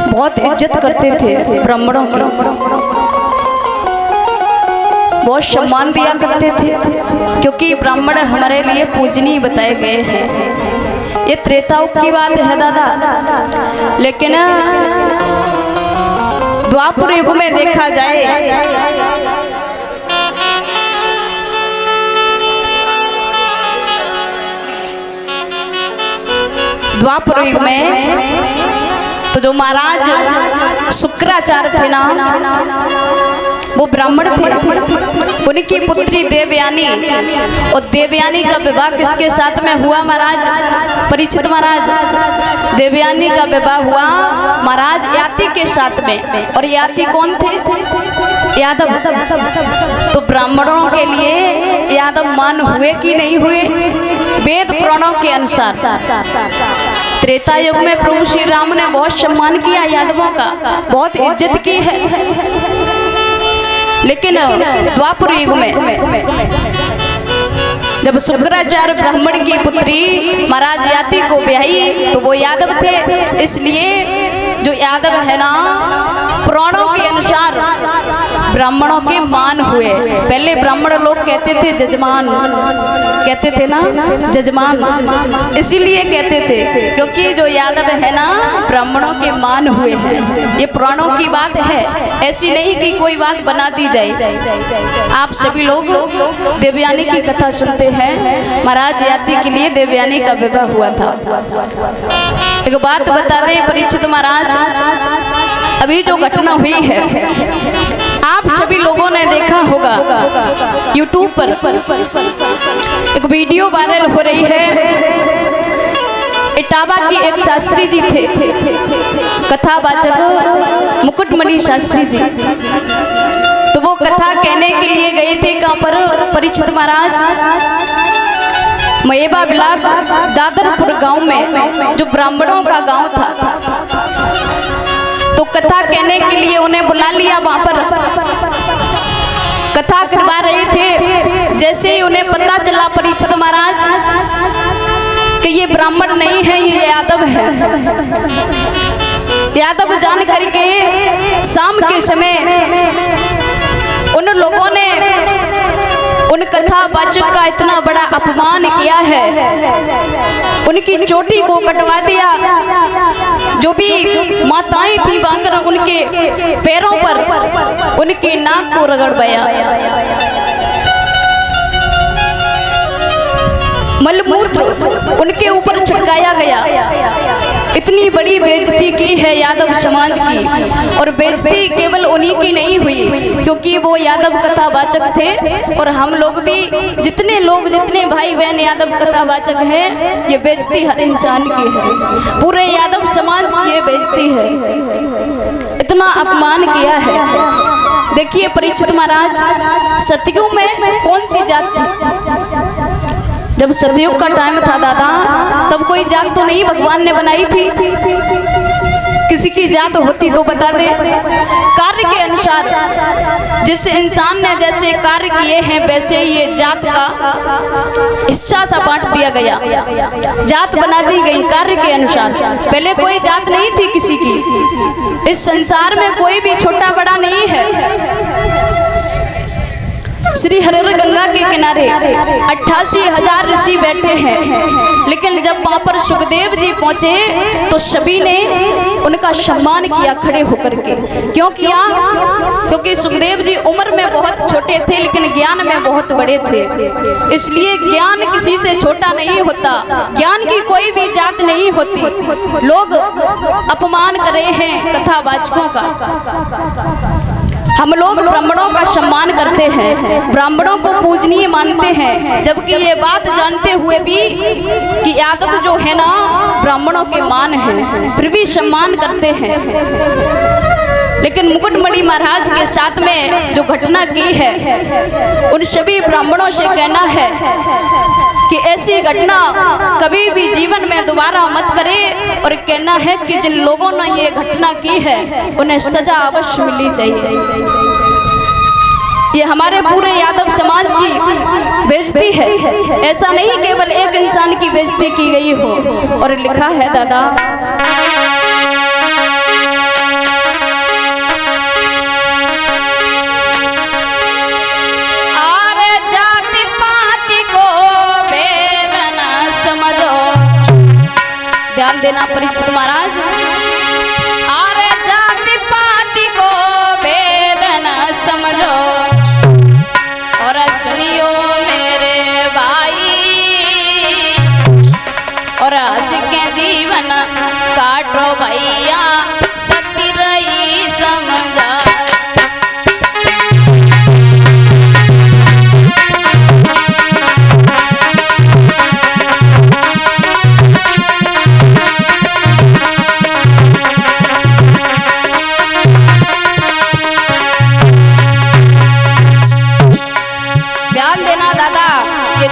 बहुत इज्जत करते थे ब्राह्मणों की, बहुत सम्मान दिया करते थे, क्योंकि ब्राह्मण हमारे लिए पूजनीय बताए गए हैं। ये त्रेता युग की बात है दादा, लेकिन द्वापर युग में देखा जाए द्वापर युग में तो जो महाराज शुक्राचार्य थे ना, वो ब्राह्मण थे। उनकी पुत्री देवयानी, और देवयानी का विवाह किसके साथ में हुआ महाराज? परीक्षित महाराज। देवयानी का विवाह हुआ महाराज याति के साथ में, और याति कौन थे? यादव। तो ब्राह्मणों के लिए यादव मान हुए कि नहीं हुए? वेद पुराणों के अनुसार त्रेता युग में प्रभु श्री राम ने बहुत सम्मान किया यादवों का, बहुत इज्जत की है। लेकिन द्वापर युग में जब शुक्राचार्य ब्राह्मण की पुत्री महाराज याति को ब्याही, तो वो यादव थे। इसलिए जो यादव है ना, पुराणों के अनुसार ब्राह्मणों के मान हुए। पहले ब्राह्मण लोग कहते थे जजमान, कहते थे ना जजमान, इसीलिए कहते थे क्योंकि जो यादव है ना ब्राह्मणों के मान हुए हैं। ये पुराणों की बात है, ऐसी नहीं कि कोई बात बना दी जाए। आप सभी लोग देवयानी की कथा सुनते हैं। महाराज याति के लिए देवयानी का विवाह हुआ था। एक बात बता दें परीक्षित महाराज, अभी जो घटना हुई है आप सभी लोगों ने देखा होगा, यूट्यूब पर एक वीडियो वायरल हो रही है। इटावा की एक शास्त्री जी थे, कथावाचक मुकुटमणि शास्त्री जी। तो वो कथा कहने के लिए गए थे कहाँ पर? परीक्षित महाराज मयेबा ब्लॉक दादरपुर गांव में, जो ब्राह्मणों का गांव था। तो कथा कहने के लिए उन्हें बुला लिया। वहां पर कथा करवा रहे थे। जैसे ही उन्हें पता चला परीक्षित महाराज कि ये ब्राह्मण नहीं है, ये यादव है, यादव जान करके शाम के समय उन लोगों ने उन कथावाचक का इतना बड़ा अपमान किया है, उनकी चोटी को कटवा दिया। जो भी माताएं थी वहां उनके पैरों पर उनके नाक को रगड़वाया, मलमूत्र उनके ऊपर छिड़काया गया। इतनी बड़ी बेइज्जती की है यादव समाज की। और बेइज्जती केवल उन्हीं की नहीं हुई, क्योंकि वो यादव कथावाचक थे। और हम लोग भी जितने लोग, जितने भाई बहन यादव कथावाचक हैं, ये बेइज्जती हर इंसान की है। पूरे यादव समाज की ये बेइज्जती है, इतना अपमान किया है। देखिए परीक्षित महाराज, सतयुग में कौन सी जात थी? जब सतयुग का टाइम था दादा, तब कोई जात तो नहीं भगवान ने बनाई थी। किसी की जात होती तो बता दे। कार्य के अनुसार जिस इंसान ने जैसे कार्य किए हैं, वैसे ये जात का हिस्सा सा बांट दिया गया, जात बना दी गई कार्य के अनुसार। पहले कोई जात नहीं थी किसी की। इस संसार में कोई भी छोटा बड़ा नहीं है। श्री हरिहर गंगा के किनारे 88,000 ऋषि बैठे हैं, लेकिन जब वहां पर सुखदेव जी पहुंचे तो सभी ने उनका सम्मान किया खड़े होकर के। क्यों किया? क्योंकि सुखदेव जी उम्र में बहुत छोटे थे, लेकिन ज्ञान में बहुत बड़े थे। इसलिए ज्ञान किसी से छोटा नहीं होता, ज्ञान की कोई भी जात नहीं होती। लोग अपमान कर रहे हैं कथावाचकों का। हम लोग ब्राह्मणों का सम्मान करते हैं, ब्राह्मणों को पूजनीय मानते हैं, जबकि ये बात जानते हुए भी कि यादव जो है ना ब्राह्मणों के मान हैं, फिर भी सम्मान करते हैं। लेकिन मुकुटमणि महाराज के साथ में जो घटना की है, उन सभी ब्राह्मणों से कहना है कि ऐसी घटना कभी भी जीवन में दोबारा मत करें। और कहना है कि जिन लोगों ने ये घटना की है, उन्हें सजा अवश्य मिलनी चाहिए। ये हमारे पूरे यादव समाज की बेइज्जती है। ऐसा नहीं केवल एक इंसान की बेइज्जती की गई हो। और लिखा है दादा, अरे जाति पाति को भेद न समझो। ध्यान देना परीक्षित महाराज, अरे जाति पाति को भेद न समझो। और सुनियो मेरे भाई, और हंस के जीवन काटो भैया, सती रही समझा।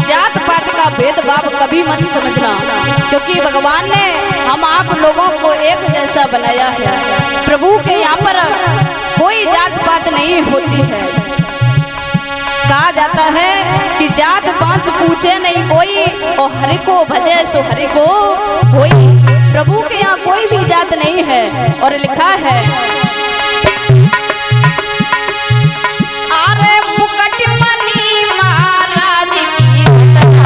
जात पात का भेदभाव कभी मत समझना, क्योंकि भगवान ने हम आप लोगों को एक जैसा बनाया है। प्रभु के यहाँ पर कोई जात पात नहीं होती है। कहा जाता है कि जात पात पूछे नहीं कोई, और हरि को भजे सो हरि को कोई। प्रभु के यहाँ कोई भी जात नहीं है। और लिखा है, अरे मुकुटमणि महाराज की घटना,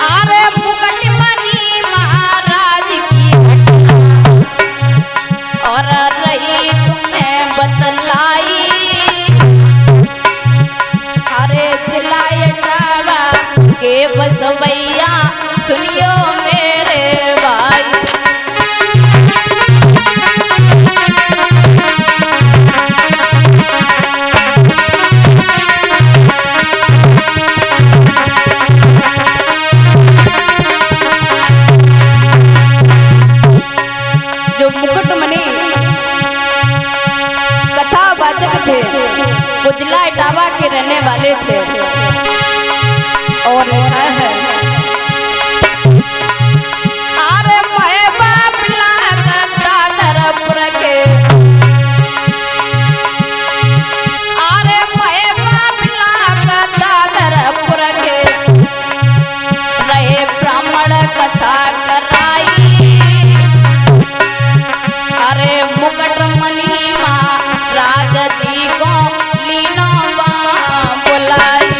अरे मुकुटमणि महाराज की घटना, और रही तुम्हें बतलाई, अरे जिलाए डावा के बसवैया, सुनियो मेरे भाई। जो मुकुटमणि कथावाचक थे वो जिला इटावा के रहने वाले थे। और लिखा है, अरे मैं बाबला दादरपुर के, अरे मैं बाबला दादरपुर के, रहे ब्राह्मण कथा कराई, अरे मुकुटमणि महाराज जी को लीनो बुलाई।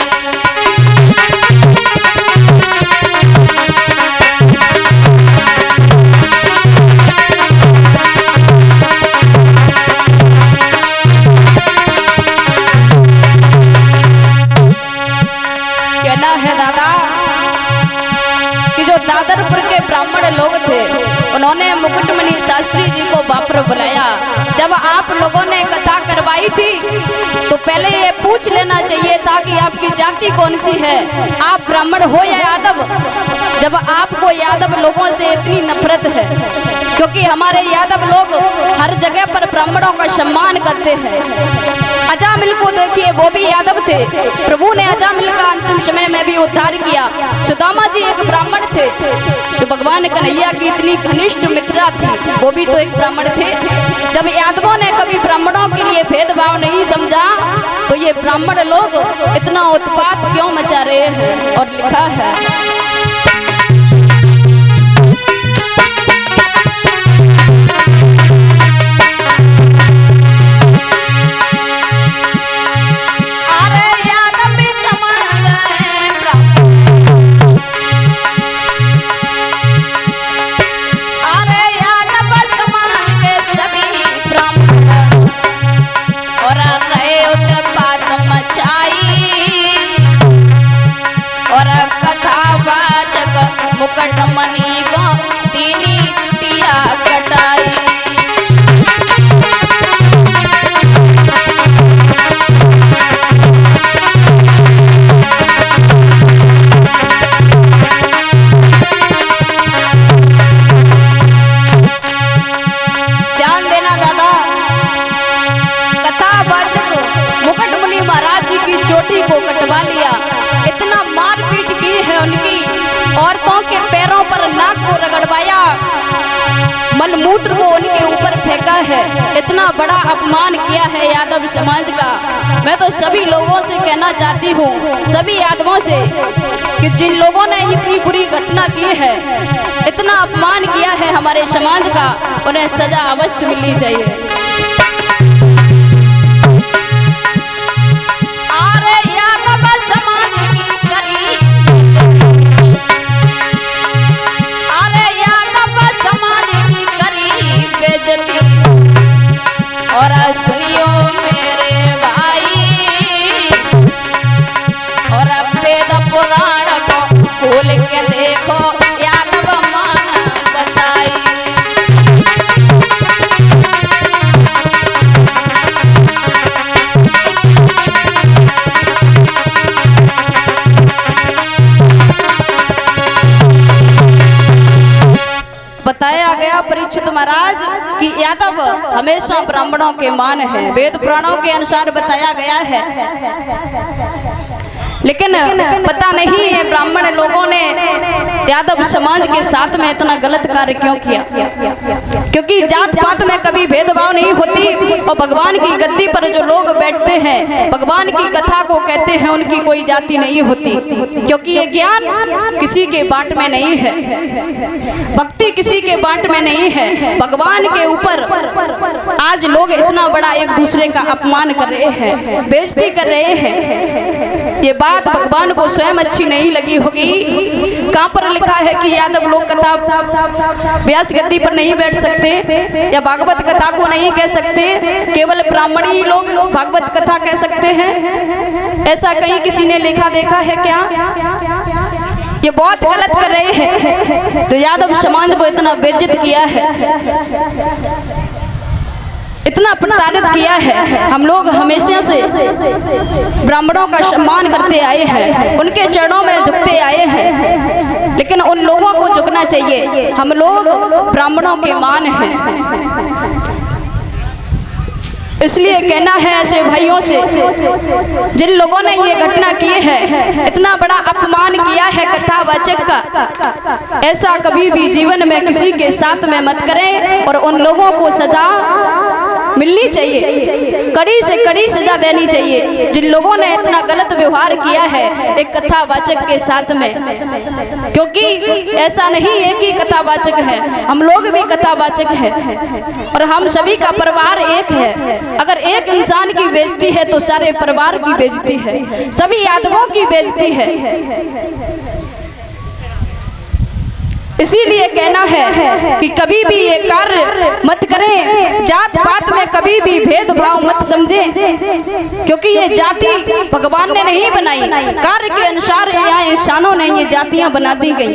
कहना है दादा कि जो दादरपुर के ब्राह्मण लोग थे उन्होंने मुकुटमणि शास्त्री जी को बापर बुलाया। जब आप लोगों ने कथा करवाई थी तो पहले ये पूछ लेना चाहिए था कि आपकी जाति कौन सी है, आप ब्राह्मण हो या यादव। जब आपको यादव लोगों से इतनी नफरत है, क्योंकि हमारे यादव लोग हर जगह पर ब्राह्मणों का सम्मान करते हैं। अजामिल को देखिए, वो भी यादव थे। प्रभु ने अजामिल का अंतिम समय में भी उद्धार किया। सुदामा जी एक ब्राह्मण थे, तो भगवान कन्हैया की इतनी घनिष्ठ मित्रा थी, वो भी तो एक ब्राह्मण थे। जब यादवों ने कभी ब्राह्मणों के लिए भेदभाव नहीं समझा तो ये ब्राह्मण लोग इतना उत्पात क्यों मचा रहे हैं। और लिखा है, मुकुटमणि को तीनी पिया कटाई। ध्यान देना दादा, कथावाचक मुकुटमणि महाराज जी की चोटी को कटवा लिया। इतना मारपीट की है उनकी, औरतों के पैरों पर नाक को रगड़वाया, इतना बड़ा अपमान किया है यादव समाज का। मैं तो सभी लोगों से कहना चाहती हूँ, सभी यादवों से, कि जिन लोगों ने इतनी बुरी घटना की है, इतना अपमान किया है हमारे समाज का, उन्हें सजा अवश्य मिलनी चाहिए। और सुनियो मेरे भाई, और वेद पुराण को खोल के देखो, यादव मान बताई। बताया गया परीक्षित महाराज कि यादव हमेशा ब्राह्मणों के मान है, वेद पुराणों के अनुसार बताया गया है। लेकिन पता नहीं है ब्राह्मण लोगों ने यादव समाज के साथ में इतना गलत कार्य क्यों किया, क्योंकि जात पात में कभी भेदभाव नहीं होती, और भगवान की गद्दी पर जो लोग बैठते हैं, भगवान की कथा को कहते हैं, उनकी कोई जाति नहीं होती, क्योंकि ये ज्ञान किसी के बांट में नहीं है, भक्ति किसी के बांट में नहीं है। भगवान के ऊपर आज लोग इतना बड़ा एक दूसरे का अपमान कर रहे हैं, बेइज्जती कर रहे हैं। ये बात भगवान को स्वयं अच्छी नहीं लगी होगी। कहाँ पर लिखा है कि यादव लोग कथा व्यास गद्दी पर नहीं बैठ सकते, या भागवत कथा को नहीं कह सकते, केवल ब्राह्मणी लोग भागवत कथा कह सकते हैं? ऐसा कहीं किसी ने लिखा देखा है क्या? ये बहुत गलत कर रहे हैं। तो यादव समाज को इतना बेइज्जत किया है, इतना प्रताड़ित किया है। हम लोग हमेशा से ब्राह्मणों का सम्मान करते आए हैं, उनके चरणों में झुकते आए हैं, लेकिन उन लोगों को झुकना चाहिए। हम लोग ब्राह्मणों के मान हैं। इसलिए कहना है ऐसे भाइयों से, जिन लोगों ने ये घटना की है, इतना बड़ा अपमान किया है कथावाचक का, ऐसा कभी भी जीवन में किसी के साथ में मत करें, और उन लोगों को सजा मिलनी चाहिए, कड़ी से कड़ी सजा देनी चाहिए जिन लोगों ने इतना गलत व्यवहार किया है एक कथावाचक के साथ में। क्योंकि ऐसा नहीं है कि कथावाचक है, हम लोग भी कथावाचक हैं, और हम सभी का परिवार एक है। अगर एक इंसान की बेइज्जती है तो सारे परिवार की बेइज्जती है, सभी यादवों की बेइज्जती है। इसीलिए कहना है कि कभी भी ये कार्य मत करें, जात पात में कभी भी भेदभाव मत समझें, क्योंकि ये जाति भगवान ने नहीं बनाई, कार्य के अनुसार यहाँ इंसानों ने ये जातियां बना दी गई।